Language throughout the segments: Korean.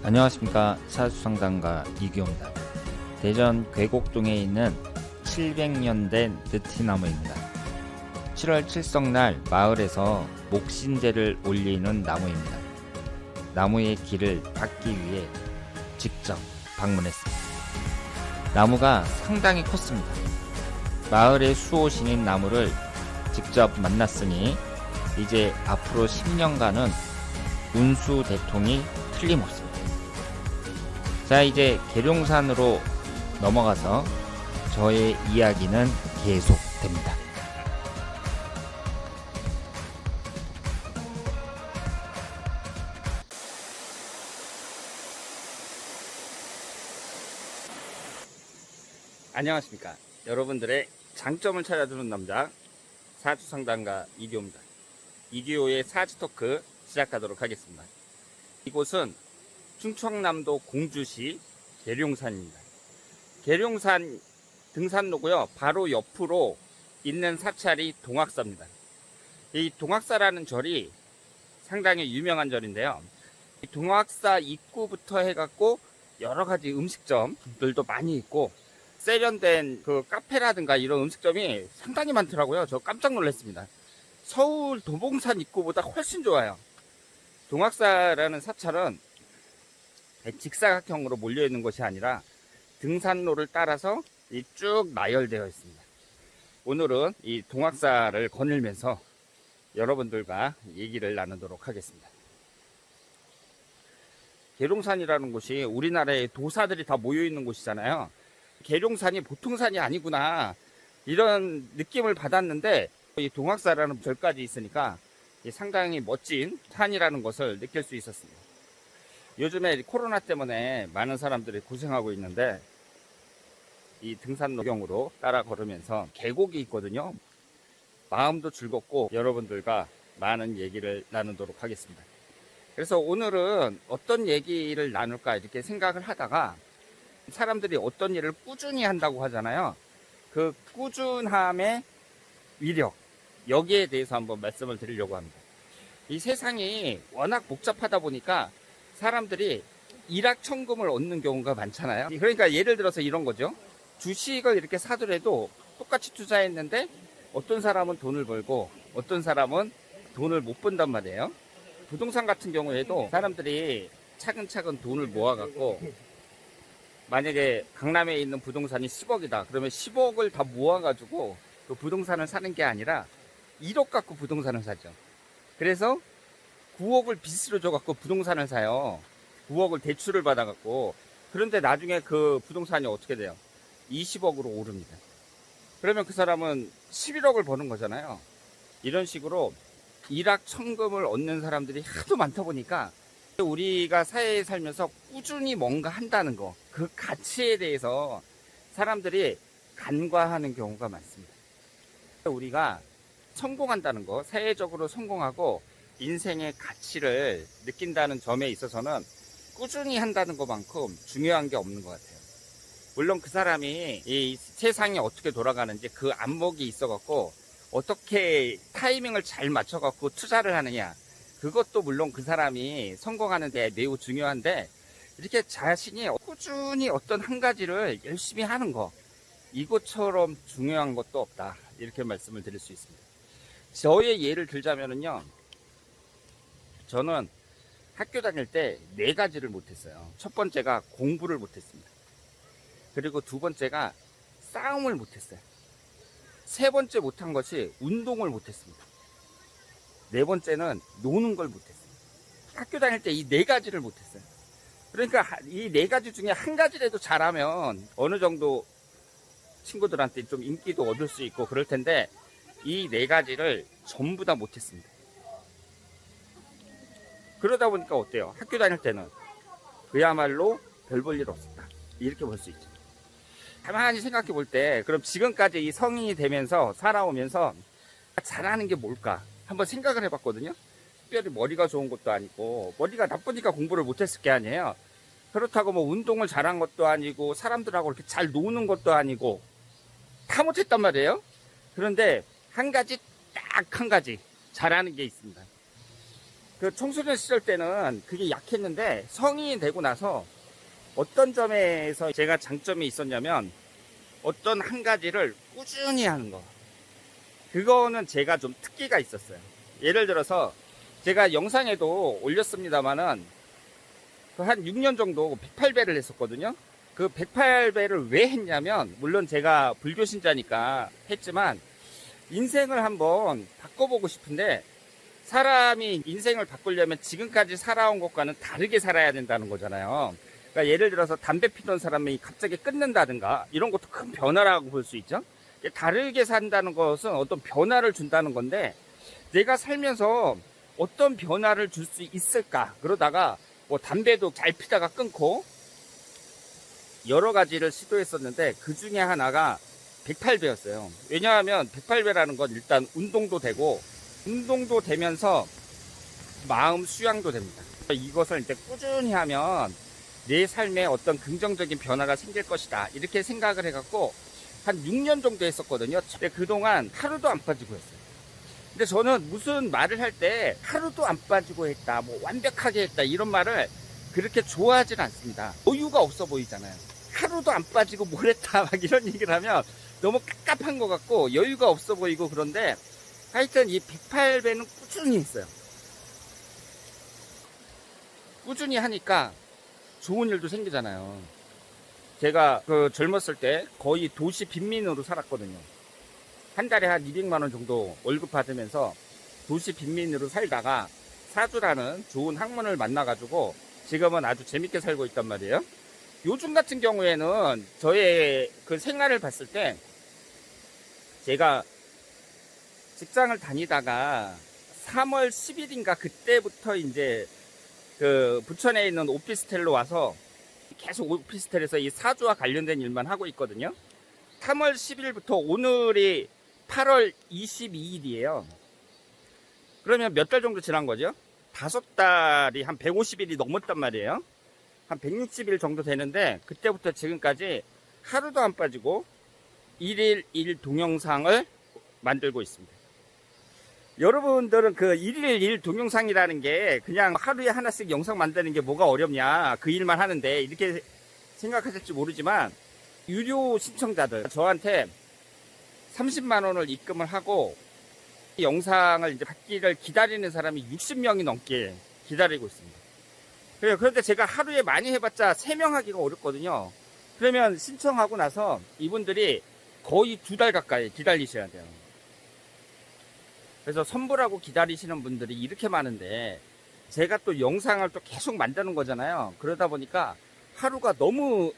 안녕하십니까. 사주상담가 이규호입니다. 대전 괴곡동에 있는 700년 된 느티나무입니다. 7월 칠성날 마을에서 목신제를 올리는 나무입니다. 나무의 길을 받기 위해 직접 방문했습니다. 나무가 상당히 컸습니다. 마을의 수호신인 나무를 직접 만났으니 이제 앞으로 10년간은 운수대통이 틀림없습니다. 자, 이제 계룡산으로 넘어가서 저의 이야기는 계속됩니다. 안녕하십니까. 여러분들의 장점을 찾아주는 남자 사주상담가 이규호입니다. 이규호의 사주토크 시작하도록 하겠습니다. 이곳은 충청남도 공주시 계룡산입니다. 계룡산 등산로고요. 바로 옆으로 있는 사찰이 동학사입니다. 이 동학사라는 절이 상당히 유명한 절인데요. 이 동학사 입구부터 해갖고 여러 가지 음식점들도 많이 있고 세련된 그 카페라든가 이런 음식점이 상당히 많더라고요. 저 깜짝 놀랐습니다. 서울 도봉산 입구보다 훨씬 좋아요. 동학사라는 사찰은 직사각형으로 몰려있는 것이 아니라 등산로를 따라서 쭉 나열되어 있습니다. 오늘은 이 동학사를 거닐면서 여러분들과 얘기를 나누도록 하겠습니다. 계룡산이라는 곳이 우리나라의 도사들이 다 모여있는 곳이잖아요. 계룡산이 보통 산이 아니구나 이런 느낌을 받았는데 이 동학사라는 절까지 있으니까 상당히 멋진 산이라는 것을 느낄 수 있었습니다. 요즘에 코로나 때문에 많은 사람들이 고생하고 있는데 이 등산로경으로 따라 걸으면서 계곡이 있거든요. 마음도 즐겁고 여러분들과 많은 얘기를 나누도록 하겠습니다. 그래서 오늘은 어떤 얘기를 나눌까 이렇게 생각을 하다가 사람들이 어떤 일을 꾸준히 한다고 하잖아요. 그 꾸준함의 위력, 여기에 대해서 한번 말씀을 드리려고 합니다. 이 세상이 워낙 복잡하다 보니까 사람들이 일확천금을 얻는 경우가 많잖아요. 그러니까 예를 들어서 이런 거죠. 주식을 이렇게 사더라도 똑같이 투자했는데 어떤 사람은 돈을 벌고 어떤 사람은 돈을 못 번단 말이에요. 부동산 같은 경우에도 사람들이 차근차근 돈을 모아갖고 만약에 강남에 있는 부동산이 10억이다. 그러면 10억을 다 모아가지고 그 부동산을 사는 게 아니라 1억 갖고 부동산을 사죠. 그래서 9억을 빚으로 줘갖고 부동산을 사요. 9억을 대출을 받아갖고. 그런데 나중에 그 부동산이 어떻게 돼요? 20억으로 오릅니다. 그러면 그 사람은 11억을 버는 거잖아요. 이런 식으로 일확천금을 얻는 사람들이 하도 많다 보니까 우리가 사회에 살면서 꾸준히 뭔가 한다는 거, 그 가치에 대해서 사람들이 간과하는 경우가 많습니다. 우리가 성공한다는 거, 사회적으로 성공하고 인생의 가치를 느낀다는 점에 있어서는 꾸준히 한다는 것만큼 중요한 게 없는 것 같아요. 물론 그 사람이 이 세상이 어떻게 돌아가는지 그 안목이 있어갖고 어떻게 타이밍을 잘 맞춰갖고 투자를 하느냐, 그것도 물론 그 사람이 성공하는 데 매우 중요한데 이렇게 자신이 꾸준히 어떤 한 가지를 열심히 하는 거, 이것처럼 중요한 것도 없다, 이렇게 말씀을 드릴 수 있습니다. 저의 예를 들자면은요, 저는 학교 다닐 때 4가지를 못했어요. 첫 번째가 공부를 못했습니다. 그리고 두 번째가 싸움을 못했어요. 세 번째 못한 것이 운동을 못했습니다. 네 번째는 노는 걸 못했어요. 학교 다닐 때 이 4가지를 못했어요. 그러니까 이 4가지 중에 한 가지라도 잘하면 어느 정도 친구들한테 좀 인기도 얻을 수 있고 그럴 텐데 이 4가지를 전부 다 못했습니다. 그러다 보니까 어때요? 학교 다닐 때는 그야말로 별 볼 일 없었다, 이렇게 볼 수 있죠. 가만히 생각해 볼 때 그럼 지금까지 이 성인이 되면서 살아오면서 잘하는 게 뭘까 한번 생각을 해봤거든요. 특별히 머리가 좋은 것도 아니고 머리가 나쁘니까 공부를 못했을 게 아니에요. 그렇다고 뭐 운동을 잘한 것도 아니고 사람들하고 이렇게 잘 노는 것도 아니고 다 못했단 말이에요. 그런데 한 가지, 딱 한 가지 잘하는 게 있습니다. 그 청소년 시절 때는 그게 약했는데 성인이 되고 나서 어떤 점에서 제가 장점이 있었냐면 어떤 한 가지를 꾸준히 하는 거. 그거는 제가 좀 특기가 있었어요. 예를 들어서 제가 영상에도 올렸습니다만은 그 한 6년 정도 108배를 했었거든요. 그 108배를 왜 했냐면 물론 제가 불교 신자니까 했지만 인생을 한번 바꿔보고 싶은데 사람이 인생을 바꾸려면 지금까지 살아온 것과는 다르게 살아야 된다는 거잖아요. 그러니까 예를 들어서 담배 피던 사람이 갑자기 끊는다든가 이런 것도 큰 변화라고 볼 수 있죠. 다르게 산다는 것은 어떤 변화를 준다는 건데 내가 살면서 어떤 변화를 줄 수 있을까? 그러다가 뭐 담배도 잘 피다가 끊고 여러 가지를 시도했었는데 그 중에 하나가 108배였어요. 왜냐하면 108배라는 건 일단 운동도 되고 운동도 되면서 마음 수양도 됩니다. 이것을 이제 꾸준히 하면 내 삶에 어떤 긍정적인 변화가 생길 것이다. 이렇게 생각을 해갖고 한 6년 정도 했었거든요. 근데 그동안 하루도 안 빠지고 했어요. 근데 저는 무슨 말을 할 때 하루도 안 빠지고 했다, 뭐 완벽하게 했다 이런 말을 그렇게 좋아하진 않습니다. 여유가 없어 보이잖아요. 하루도 안 빠지고 뭘 했다 막 이런 얘기를 하면 너무 깝깝한 것 같고 여유가 없어 보이고 그런데 하여튼 이 108배는 꾸준히 했어요. 꾸준히 하니까 좋은 일도 생기잖아요. 제가 그 젊었을 때 거의 도시 빈민으로 살았거든요. 한 달에 한 200만 원 정도 월급 받으면서 도시 빈민으로 살다가 사주라는 좋은 학문을 만나가지고 지금은 아주 재밌게 살고 있단 말이에요. 요즘 같은 경우에는 저의 그 생활을 봤을 때 제가 직장을 다니다가 3월 10일인가 그때부터 이제 그 부천에 있는 오피스텔로 와서 계속 오피스텔에서 이 사주와 관련된 일만 하고 있거든요. 3월 10일부터 오늘이 8월 22일이에요. 그러면 몇 달 정도 지난 거죠? 5달이 한 150일이 넘었단 말이에요. 한 160일 정도 되는데 그때부터 지금까지 하루도 안 빠지고 1일 1 동영상을 만들고 있습니다. 여러분들은 그 1일 1 동영상이라는 게 그냥 하루에 하나씩 영상 만드는 게 뭐가 어렵냐, 그 일만 하는데 이렇게 생각하실지 모르지만 유료 신청자들 저한테 30만 원을 입금을 하고 영상을 이제 받기를 기다리는 사람이 60명이 넘게 기다리고 있습니다. 그런데 제가 하루에 많이 해봤자 3명 하기가 어렵거든요. 그러면 신청하고 나서 이분들이 거의 2달 가까이 기다리셔야 돼요. 그래서 선불하고 기다리시는 분들이 이렇게 많은데 제가 또 영상을 또 계속 만드는 거잖아요. 그러다 보니까 하루가 너무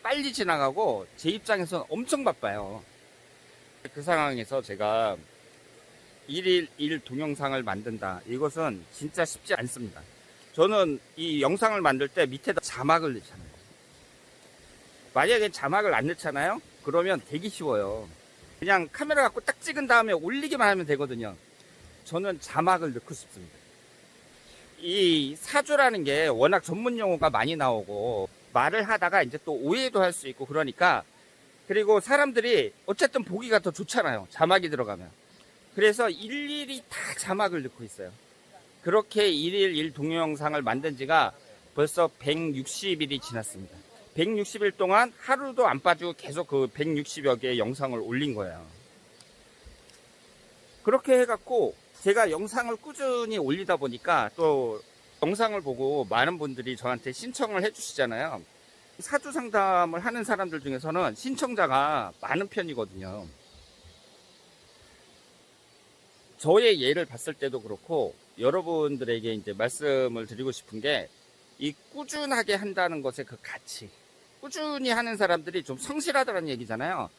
빨리 지나가고 제 입장에서는 엄청 바빠요. 그 상황에서 제가 1일 1 동영상을 만든다. 이것은 진짜 쉽지 않습니다. 저는 이 영상을 만들 때 밑에다 자막을 넣잖아요. 만약에 자막을 안 넣잖아요? 그러면 되게 쉬워요. 그냥 카메라 갖고 딱 찍은 다음에 올리기만 하면 되거든요. 저는 자막을 넣고 싶습니다. 이 사주라는 게 워낙 전문 용어가 많이 나오고 말을 하다가 이제 또 오해도 할 수 있고 그러니까 그리고 사람들이 어쨌든 보기가 더 좋잖아요. 자막이 들어가면. 그래서 일일이 다 자막을 넣고 있어요. 그렇게 1일 1 동영상을 만든 지가 벌써 160일이 지났습니다. 160일 동안 하루도 안 빠지고 계속 그 160여 개의 영상을 올린 거예요. 그렇게 해갖고 제가 영상을 꾸준히 올리다 보니까 또 영상을 보고 많은 분들이 저한테 신청을 해주시잖아요. 사주 상담을 하는 사람들 중에서는 신청자가 많은 편이거든요. 저의 예를 봤을 때도 그렇고 여러분들에게 이제 말씀을 드리고 싶은 게 이 꾸준하게 한다는 것의 그 가치. 꾸준히 하는 사람들이 좀 성실하다는 얘기잖아요.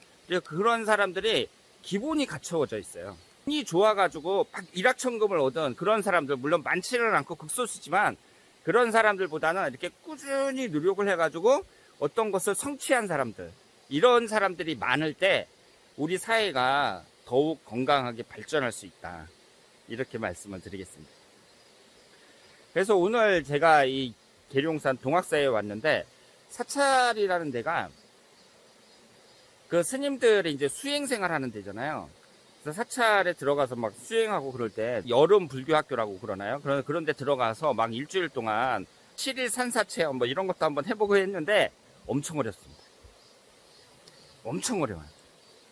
그런 사람들이 기본이 갖춰져 있어요. 운이 좋아가지고 막 일확천금을 얻은 그런 사람들, 물론 많지는 않고 극소수지만 그런 사람들보다는 이렇게 꾸준히 노력을 해가지고 어떤 것을 성취한 사람들, 이런 사람들이 많을 때 우리 사회가 더욱 건강하게 발전할 수 있다. 이렇게 말씀을 드리겠습니다. 그래서 오늘 제가 이 계룡산 동학사에 왔는데 사찰이라는 데가 그 스님들이 이제 수행생활 하는 데잖아요. 그래서 사찰에 들어가서 막 수행하고 그럴 때 여름 불교학교라고 그러나요? 그런데 들어가서 막 일주일 동안 7일 산사 체험 뭐 이런 것도 한번 해보고 했는데 엄청 어렵습니다. 엄청 어려워요.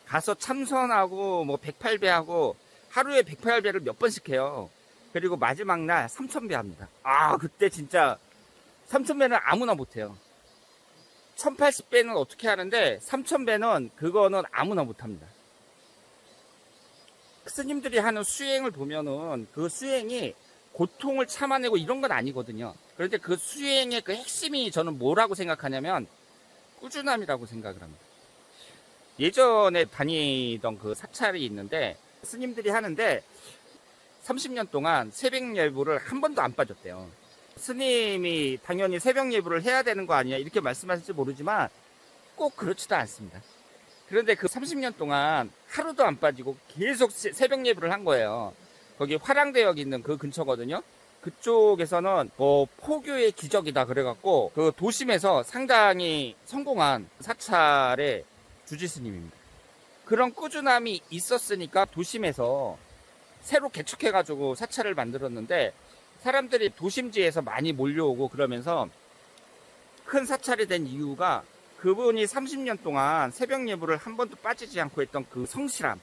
가서 참선하고 뭐 108배하고 하루에 108배를 몇 번씩 해요. 그리고 마지막 날 3000배 합니다. 아, 그때 진짜 3000배는 아무나 못해요. 1080배는 어떻게 하는데 3000배는 그거는 아무나 못합니다. 스님들이 하는 수행을 보면은 그 수행이 고통을 참아내고 이런 건 아니거든요. 그런데 그 수행의 그 핵심이 저는 뭐라고 생각하냐면 꾸준함이라고 생각을 합니다. 예전에 다니던 그 사찰이 있는데 스님들이 하는데 30년 동안 새벽 예불을 한 번도 안 빠졌대요. 스님이 당연히 새벽 예불을 해야 되는 거 아니냐 이렇게 말씀하실지 모르지만 꼭 그렇지도 않습니다. 그런데 그 30년 동안 하루도 안 빠지고 계속 새벽 예불을 한 거예요. 거기 화랑대역 있는 그 근처거든요. 그쪽에서는 뭐 포교의 기적이다 그래갖고 그 도심에서 상당히 성공한 사찰의 주지스님입니다. 그런 꾸준함이 있었으니까 도심에서 새로 개척해가지고 사찰을 만들었는데 사람들이 도심지에서 많이 몰려오고 그러면서 큰 사찰이 된 이유가 그분이 30년 동안 새벽 예불을 한 번도 빠지지 않고 했던 그 성실함,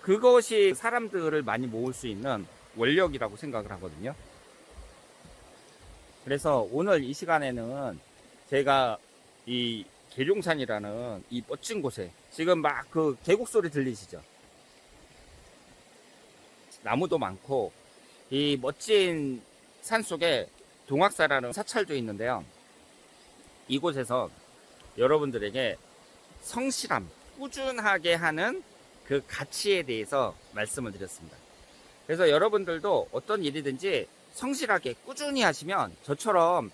그것이 사람들을 많이 모을 수 있는 원력이라고 생각을 하거든요. 그래서 오늘 이 시간에는 제가 이 계룡산이라는 이 멋진 곳에 지금 막 그 계곡 소리 들리시죠? 나무도 많고 이 멋진 산 속에 동학사라는 사찰도 있는데요. 이곳에서 여러분들에게 성실함, 꾸준하게 하는 그 가치에 대해서 말씀을 드렸습니다. 그래서 여러분들도 어떤 일이든지 성실하게 꾸준히 하시면 저처럼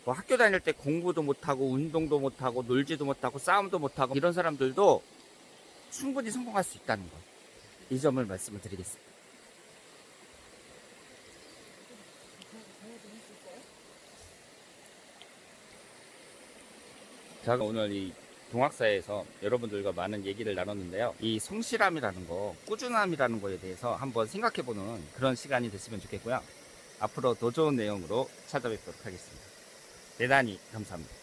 뭐 학교 다닐 때 공부도 못하고 운동도 못하고 놀지도 못하고 싸움도 못하고 이런 사람들도 충분히 성공할 수 있다는 것, 이 점을 말씀을 드리겠습니다. 제가 오늘 이 동학사에서 여러분들과 많은 얘기를 나눴는데요. 이 성실함이라는 거, 꾸준함이라는 거에 대해서 한번 생각해보는 그런 시간이 됐으면 좋겠고요. 앞으로 더 좋은 내용으로 찾아뵙도록 하겠습니다. 대단히 감사합니다.